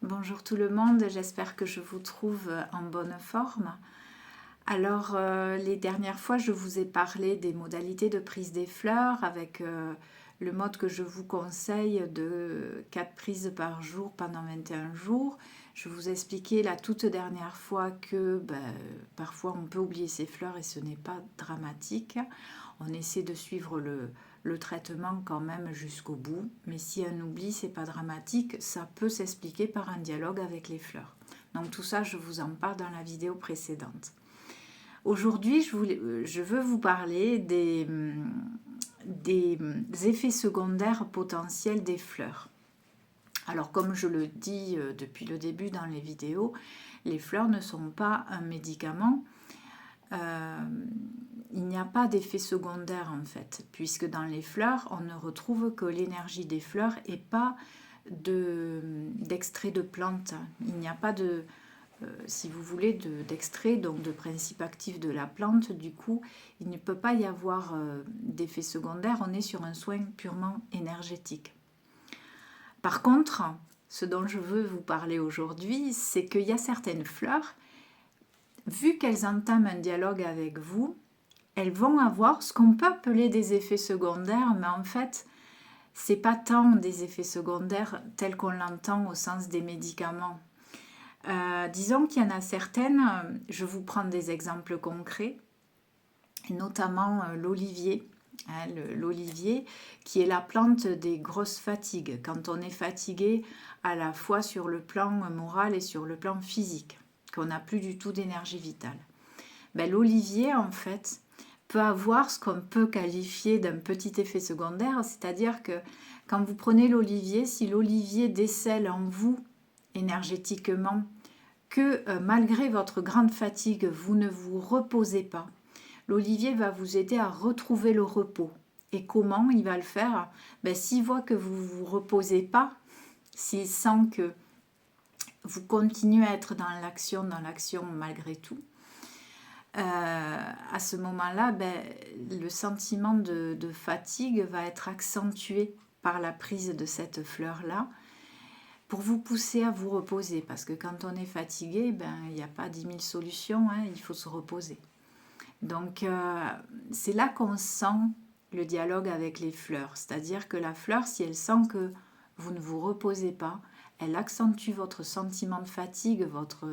Bonjour tout le monde, j'espère que je vous trouve en bonne forme. Alors, les dernières fois, je vous ai parlé des modalités de prise des fleurs avec le mode que je vous conseille de 4 prises par jour pendant 21 jours. Je vous ai expliqué la toute dernière fois que parfois on peut oublier ses fleurs et ce n'est pas dramatique. On essaie de suivre le traitement quand même jusqu'au bout. Mais si un oubli, c'est pas dramatique, ça peut s'expliquer par un dialogue avec les fleurs. Donc tout ça, je vous en parle dans la vidéo précédente. Aujourd'hui, je veux vous parler des effets secondaires potentiels des fleurs. Alors comme je le dis depuis le début dans les vidéos, les fleurs ne sont pas un médicament. Il n'y a pas d'effet secondaire en fait, puisque dans les fleurs, on ne retrouve que l'énergie des fleurs et pas d'extrait de plante. Il n'y a pas de, si vous voulez, d'extrait, donc de principe actif de la plante. Du coup, il ne peut pas y avoir d'effet secondaire. On est sur un soin purement énergétique. Par contre, ce dont je veux vous parler aujourd'hui, c'est qu'il y a certaines fleurs, vu qu'elles entament un dialogue avec vous, elles vont avoir ce qu'on peut appeler des effets secondaires, mais en fait, c'est pas tant des effets secondaires tels qu'on l'entend au sens des médicaments. Disons qu'il y en a certaines, je vous prends des exemples concrets, notamment l'olivier. L'olivier qui est la plante des grosses fatigues, quand on est fatigué à la fois sur le plan moral et sur le plan physique, qu'on n'a plus du tout d'énergie vitale. L'olivier, en fait, peut avoir ce qu'on peut qualifier d'un petit effet secondaire, c'est-à-dire que quand vous prenez l'olivier, si l'olivier décèle en vous énergétiquement que malgré votre grande fatigue, vous ne vous reposez pas, l'olivier va vous aider à retrouver le repos. Et comment il va le faire? S'il voit que vous ne vous reposez pas, s'il sent que vous continuez à être dans l'action malgré tout, à ce moment-là, le sentiment de fatigue va être accentué par la prise de cette fleur-là pour vous pousser à vous reposer. Parce que quand on est fatigué, il n'y a pas 10 000 solutions, il faut se reposer. Donc, c'est là qu'on sent le dialogue avec les fleurs. C'est-à-dire que la fleur, si elle sent que vous ne vous reposez pas, elle accentue votre sentiment de fatigue, votre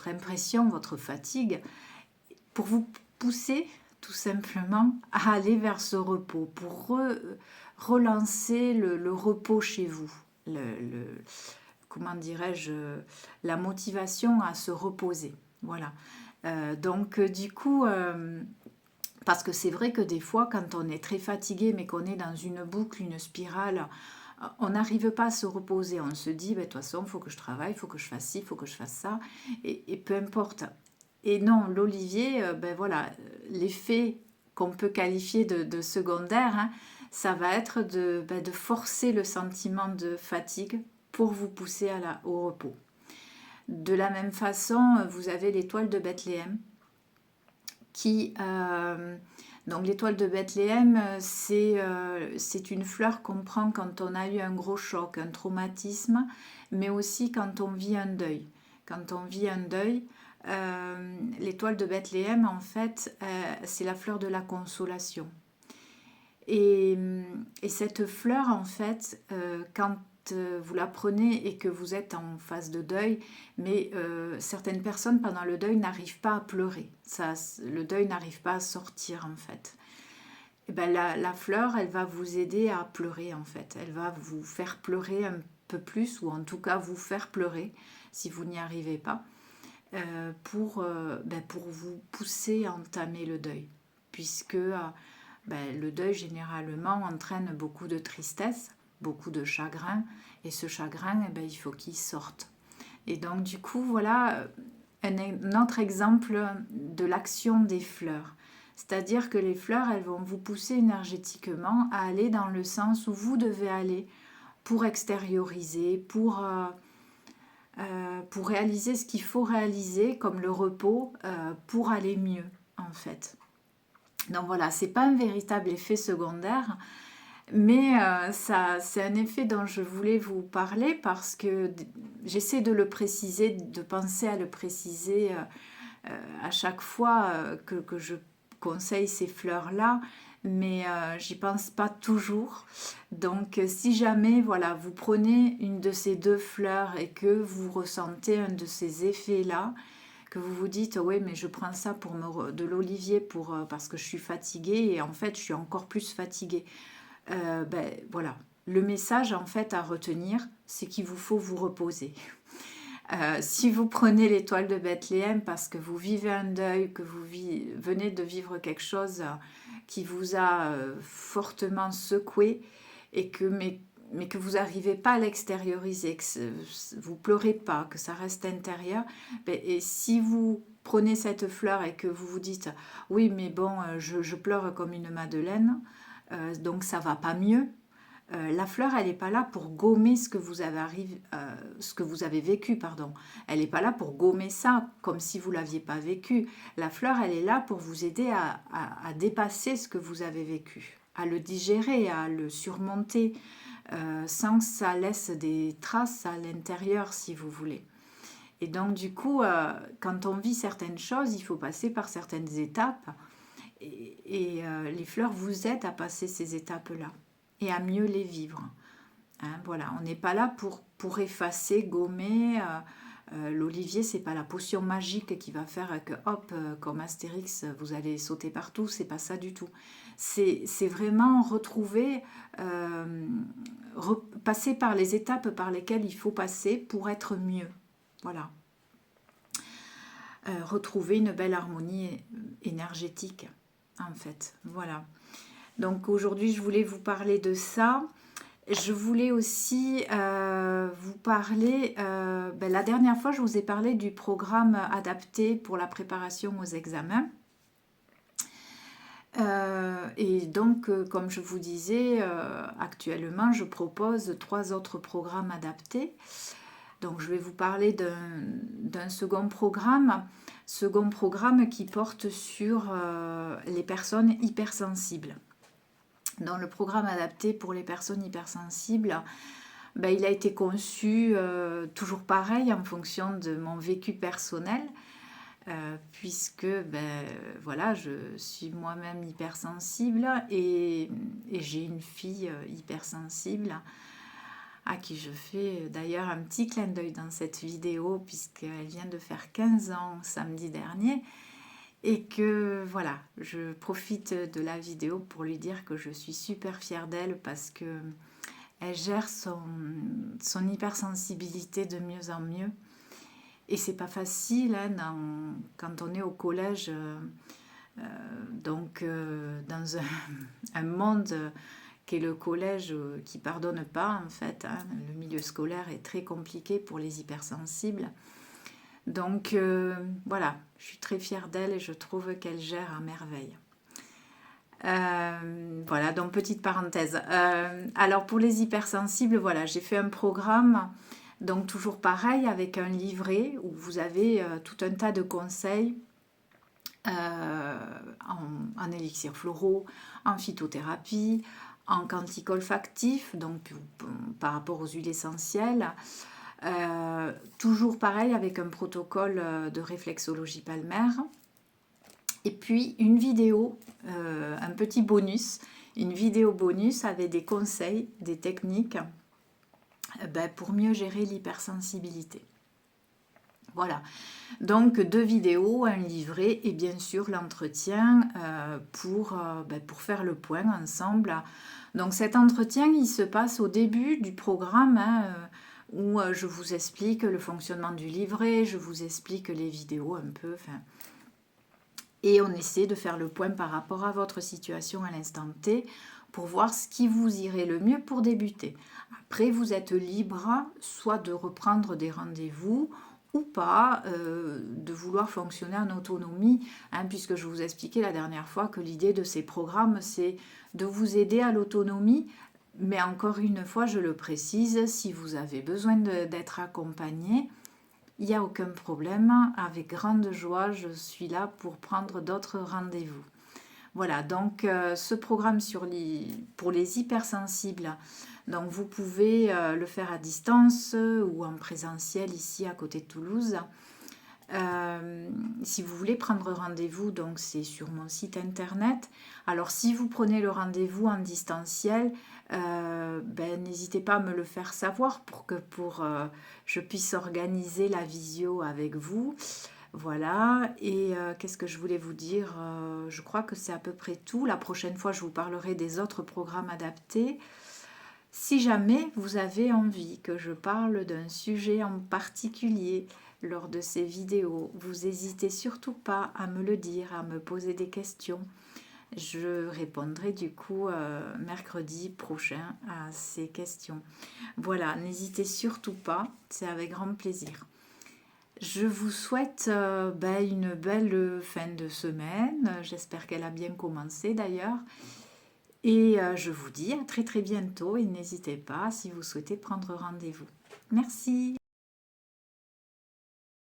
impression, votre fatigue, pour vous pousser tout simplement à aller vers ce repos, pour relancer le repos chez vous, comment dirais-je, la motivation à se reposer. Voilà. Donc du coup, parce que c'est vrai que des fois, quand on est très fatigué, mais qu'on est dans une boucle, une spirale, on n'arrive pas à se reposer. On se dit, de toute façon, il faut que je travaille, il faut que je fasse ci, il faut que je fasse ça, et peu importe. Et non, l'olivier, voilà, l'effet qu'on peut qualifier de secondaire, ça va être de forcer le sentiment de fatigue pour vous pousser au repos. De la même façon, vous avez l'étoile de Bethléem donc l'étoile de Bethléem, c'est une fleur qu'on prend quand on a eu un gros choc, un traumatisme, mais aussi quand on vit un deuil. Quand on vit un deuil, l'étoile de Bethléem, en fait, c'est la fleur de la consolation. Et cette fleur, en fait, quand vous la prenez et que vous êtes en phase de deuil, mais certaines personnes pendant le deuil n'arrivent pas à pleurer. Le deuil n'arrive pas à sortir en fait. Et la fleur, elle va vous aider à pleurer en fait. Elle va vous faire pleurer un peu plus, ou en tout cas vous faire pleurer si vous n'y arrivez pas, pour vous pousser à entamer le deuil. Puisque le deuil généralement entraîne beaucoup de tristesse, beaucoup de chagrin, et ce chagrin, il faut qu'il sorte. Et donc du coup, voilà un autre exemple de l'action des fleurs. C'est-à-dire que les fleurs, elles vont vous pousser énergétiquement à aller dans le sens où vous devez aller pour extérioriser, pour réaliser ce qu'il faut réaliser, comme le repos, pour aller mieux en fait. Donc voilà, c'est pas un véritable effet secondaire. Mais ça, c'est un effet dont je voulais vous parler parce que j'essaie de le préciser, de penser à le préciser à chaque fois que je conseille ces fleurs-là, mais j'y pense pas toujours. Donc si jamais voilà, vous prenez une de ces deux fleurs et que vous ressentez un de ces effets-là, que vous vous dites oui mais je prends ça pour de l'olivier parce que je suis fatiguée et en fait je suis encore plus fatiguée. Ben, voilà, le message en fait à retenir, c'est qu'il vous faut vous reposer. Si vous prenez l'étoile de Bethléem parce que vous vivez un deuil, que vous venez de vivre quelque chose qui vous a fortement secoué et que, mais que vous n'arrivez pas à l'extérioriser, que vous pleurez pas, que ça reste intérieur, ben, et si vous prenez cette fleur et que vous vous dites oui mais bon je pleure comme une madeleine, donc ça va pas mieux. La fleur, elle n'est pas là pour gommer ce que vous avez vécu, pardon. Elle n'est pas là pour gommer ça, comme si vous ne l'aviez pas vécu. La fleur, elle est là pour vous aider à dépasser ce que vous avez vécu, à le digérer, à le surmonter, sans que ça laisse des traces à l'intérieur, si vous voulez. Et donc, du coup, quand on vit certaines choses, il faut passer par certaines étapes. Et les fleurs vous aident à passer ces étapes-là et à mieux les vivre. Hein, voilà, on n'est pas là pour effacer, gommer. L'olivier, c'est pas la potion magique qui va faire que, hop, comme Astérix, vous allez sauter partout. C'est pas ça du tout. C'est vraiment retrouver, passer par les étapes par lesquelles il faut passer pour être mieux. Voilà. Retrouver une belle harmonie énergétique, en fait. Voilà. Donc aujourd'hui, je voulais vous parler de ça. Je voulais aussi vous parler, la dernière fois, je vous ai parlé du programme adapté pour la préparation aux examens. Et donc, comme je vous disais, actuellement, je propose 3 autres programmes adaptés. Donc, je vais vous parler d'un second programme qui porte sur les personnes hypersensibles. Dans le programme adapté pour les personnes hypersensibles, il a été conçu toujours pareil en fonction de mon vécu personnel, puisque voilà, je suis moi-même hypersensible et j'ai une fille hypersensible à qui je fais d'ailleurs un petit clin d'œil dans cette vidéo puisqu'elle vient de faire 15 ans samedi dernier. Et que voilà, je profite de la vidéo pour lui dire que je suis super fière d'elle parce que elle gère son hypersensibilité de mieux en mieux. Et c'est pas facile hein, quand on est au collège, dans un monde qui est le collège qui pardonne pas en fait. Hein. Le milieu scolaire est très compliqué pour les hypersensibles. Donc voilà, je suis très fière d'elle et je trouve qu'elle gère à merveille. Voilà, donc petite parenthèse. Alors pour les hypersensibles, voilà, j'ai fait un programme, donc toujours pareil, avec un livret où vous avez tout un tas de conseils en élixirs floraux, en phytothérapie, en quantique olfactif, donc par rapport aux huiles essentielles. Toujours pareil avec un protocole de réflexologie palmaire et puis une vidéo, un petit bonus, une vidéo bonus avec des conseils, des techniques pour mieux gérer l'hypersensibilité. Voilà, donc 2 vidéos, un livret et bien sûr l'entretien pour faire le point ensemble. Donc cet entretien, il se passe au début du programme où je vous explique le fonctionnement du livret, je vous explique les vidéos un peu, et on essaie de faire le point par rapport à votre situation à l'instant T pour voir ce qui vous irait le mieux pour débuter. Après, vous êtes libre soit de reprendre des rendez-vous ou pas, de vouloir fonctionner en autonomie, hein, puisque je vous expliquais la dernière fois que l'idée de ces programmes, c'est de vous aider à l'autonomie. Mais encore une fois, je le précise, si vous avez besoin d'être accompagné, il n'y a aucun problème. Avec grande joie, je suis là pour prendre d'autres rendez-vous. Voilà, donc ce programme pour les hypersensibles, donc vous pouvez le faire à distance ou en présentiel ici à côté de Toulouse. Si vous voulez prendre rendez-vous, donc c'est sur mon site internet. Alors si vous prenez le rendez-vous en distanciel, n'hésitez pas à me le faire savoir pour que je puisse organiser la visio avec vous. Voilà, et qu'est-ce que je voulais vous dire? Je crois que c'est à peu près tout. La prochaine fois, je vous parlerai des autres programmes adaptés. Si jamais vous avez envie que je parle d'un sujet en particulier lors de ces vidéos, vous n'hésitez surtout pas à me le dire, à me poser des questions. Je répondrai du coup mercredi prochain à ces questions. Voilà, n'hésitez surtout pas, c'est avec grand plaisir. Je vous souhaite une belle fin de semaine. J'espère qu'elle a bien commencé d'ailleurs. Et je vous dis à très très bientôt et n'hésitez pas si vous souhaitez prendre rendez-vous. Merci.